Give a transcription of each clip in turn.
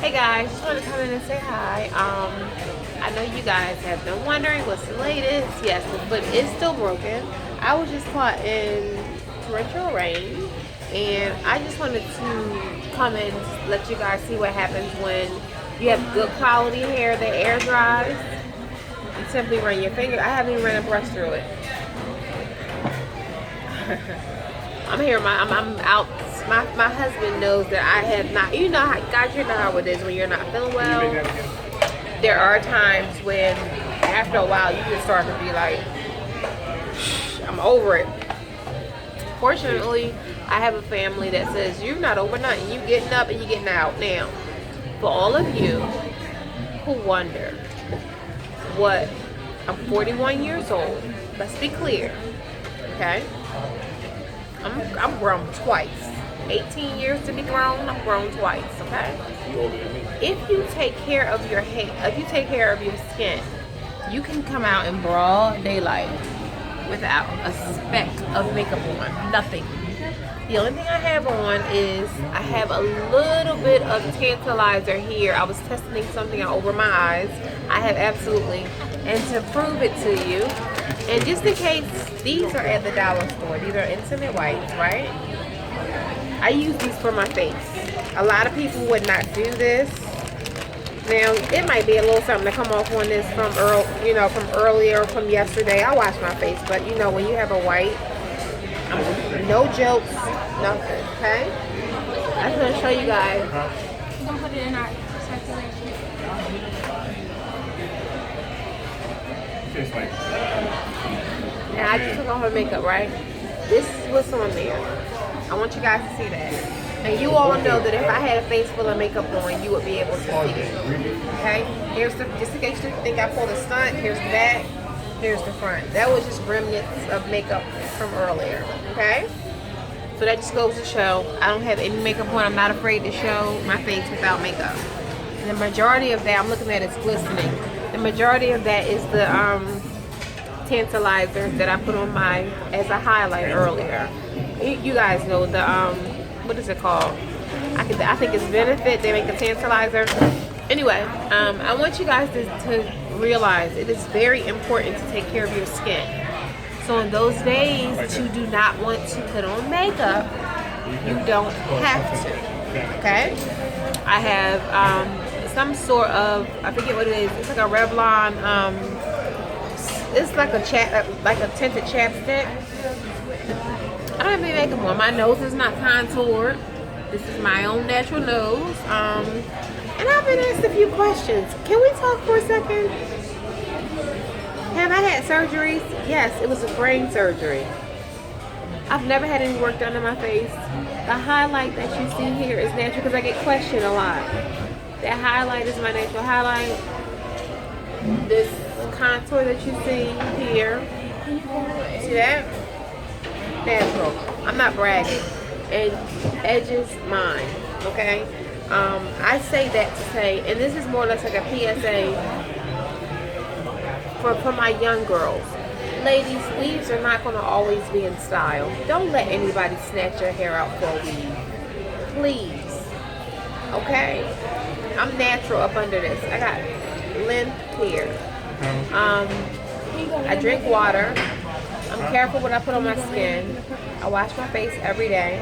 Hey guys, just want to come in and say hi. I know you guys have been wondering what's the latest. Yes, the foot is still broken. I was just caught in torrential rain, and I just wanted to come and let you guys see what happens when you have good quality hair that air dries. You simply run your finger. I haven't even ran a brush through it. I'm here. I'm out. My husband knows that I have not. You know how, guys, you know how it is when you're not feeling well. There are times when, after a while, you just start to be like, I'm over it. Fortunately, I have a family that says you're not over nothing. You getting up and you getting out. Now, for all of you who wonder what, I'm 41 years old. Let's be clear, okay? I'm grown twice. 18 years to be grown, I'm grown twice, okay? If you take care of your hair, if you take care of your skin, you can come out in broad daylight without a speck of makeup on, nothing. The only thing I have on is I have a little bit of tantalizer here. I was testing something out over my eyes. I have absolutely. And to prove it to you, and just in case, these are at the dollar store. These are Intimate Whites, right? I use these for my face. A lot of people would not do this. Now, it might be a little something to come off on this from earlier, from yesterday. I washed my face, but you know, when you have a white, no jokes, nothing, okay? I'm just gonna show you guys. Don't put it in our circulation. Now, I just took off my makeup, right? This is what's on there. I want you guys to see that. And you all know that if I had a face full of makeup on, you would be able to see it. Okay? Here's the, just in case you think I pulled a stunt, here's the back, here's the front. That was just remnants of makeup from earlier. Okay? So that just goes to show I don't have any makeup on. I'm not afraid to show my face without makeup. And the majority of that, I'm looking at it's glistening. The majority of that is the tantalizer that I put on my as a highlight earlier. You guys know the what is it called? I think it's Benefit. They make a tantalizer. Anyway, I want you guys to realize it is very important to take care of your skin. So in those days that you do not want to put on makeup, you don't have to. Okay? I have some sort of, I forget what it is. It's like a Revlon. It's like a tinted chapstick. I don't have any makeup on. My nose is not contoured. This is my own natural nose. And I've been asked a few questions. Can we talk for a second? Have I had surgeries? Yes, it was a brain surgery. I've never had any work done on my face. The highlight that you see here is natural because I get questioned a lot. That highlight is my natural highlight. This contour that you see here, see that? Natural. I'm not bragging. And edges, mine. Okay? I say that to say, and this is more or less like a PSA for my young girls. Ladies, weaves are not going to always be in style. Don't let anybody snatch your hair out for a weave. Please. Okay? I'm natural up under this. I got length here. I drink water. I'm careful what I put on my skin. I wash my face every day.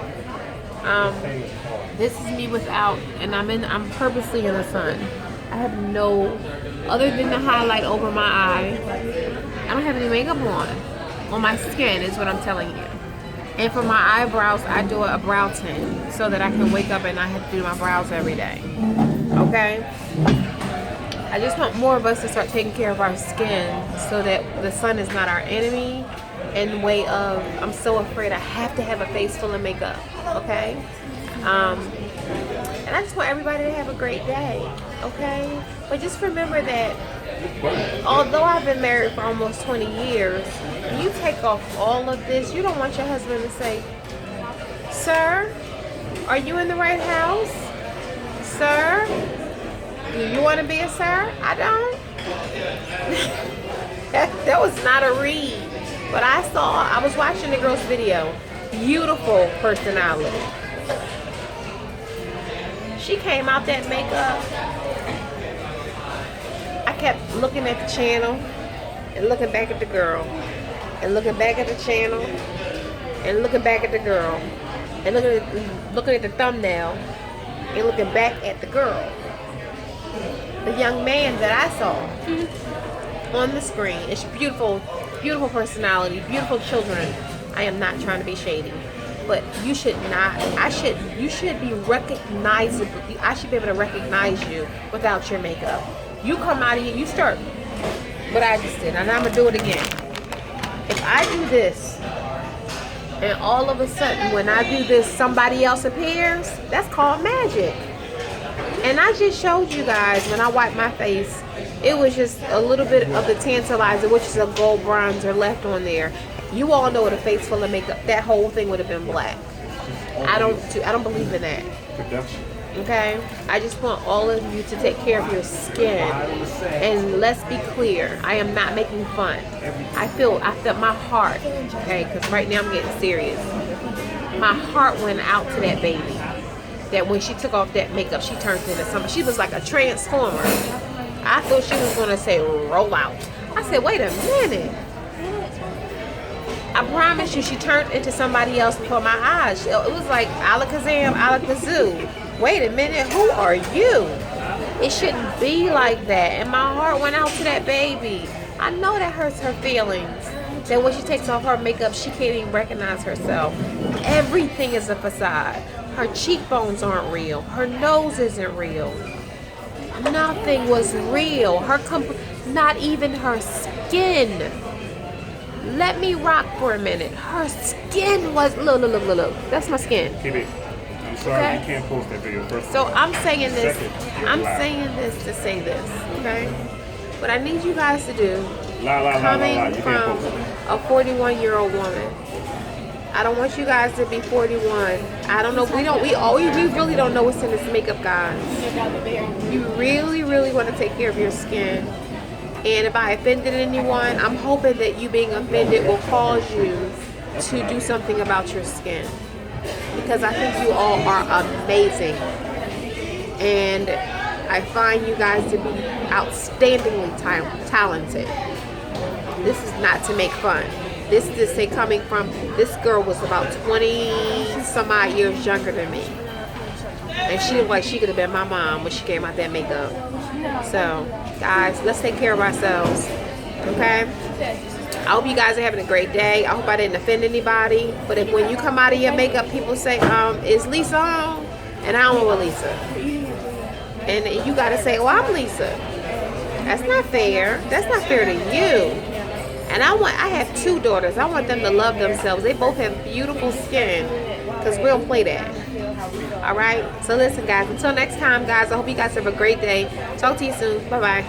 This is me without, and I'm purposely in the sun. I have no, other than the highlight over my eye, I don't have any makeup on my skin is what I'm telling you. And for my eyebrows, I do a brow tint so that I can wake up and not have to do my brows every day. Okay? I just want more of us to start taking care of our skin so that the sun is not our enemy in the way of, I'm so afraid I have to have a face full of makeup. Okay? And I just want everybody to have a great day. Okay? But just remember that although I've been married for almost 20 years, when you take off all of this, you don't want your husband to say, "Sir, are you in the right house? Sir, do you want to be a sir?" I don't. That was not a read. But I was watching the girl's video. Beautiful personality. she came out that makeup, I kept looking at the channel and looking back at the girl and looking back at the channel and looking back at the girl and looking at the thumbnail and looking back at the girl. The young man that I saw on the screen. It's beautiful, beautiful personality, beautiful children. I am not trying to be shady, but you should not. You should be recognizable. I should be able to recognize you without your makeup. You come out of here, you start what I just did, and I'm gonna do it again. If I do this, and all of a sudden when I do this, somebody else appears, that's called magic. And I just showed you guys when I wiped my face, it was just a little bit of the tantalizer, which is a gold bronzer left on there. You all know, with a face full of makeup, that whole thing would have been black. I don't believe in that. Okay? I just want all of you to take care of your skin. And let's be clear, I am not making fun. I felt my heart, okay, because right now I'm getting serious. My heart went out to that baby. That when she took off that makeup, she turned into something. She was like a transformer. I thought she was gonna say roll out. I said, wait a minute. I promise you, she turned into somebody else before my eyes. It was like alakazam, alakazoo. Wait a minute, who are you? It shouldn't be like that. And my heart went out to that baby. I know that hurts her feelings. That when she takes off her makeup, she can't even recognize herself. Everything is a facade. Her cheekbones aren't real. Her nose isn't real. Nothing was real. Not even her skin. Let me rock for a minute. Her skin was, look. That's my skin. KB, I'm sorry, okay? You can't post that video first. So I'm saying this. I'm saying this to say this, okay? What I need you guys to do, coming from a 41-year-old woman, I don't want you guys to be 41. I don't know. We really don't know what's in this makeup, guys. You really, really want to take care of your skin. And if I offended anyone, I'm hoping that you being offended will cause you to do something about your skin. Because I think you all are amazing. And I find you guys to be outstandingly talented. This is not to make fun. This is to say, coming from, this girl was about 20 some odd years younger than me. And she looked like she could have been my mom when she came out that makeup. So, guys, let's take care of ourselves. Okay? I hope you guys are having a great day. I hope I didn't offend anybody. But if when you come out of your makeup, people say, is Lisa on? And I don't know what Lisa. And you got to say, well, I'm Lisa. That's not fair. That's not fair to you. And I have 2 daughters. I want them to love themselves. They both have beautiful skin. Because we don't play that. Alright? So listen, guys. Until next time, guys. I hope you guys have a great day. Talk to you soon. Bye-bye.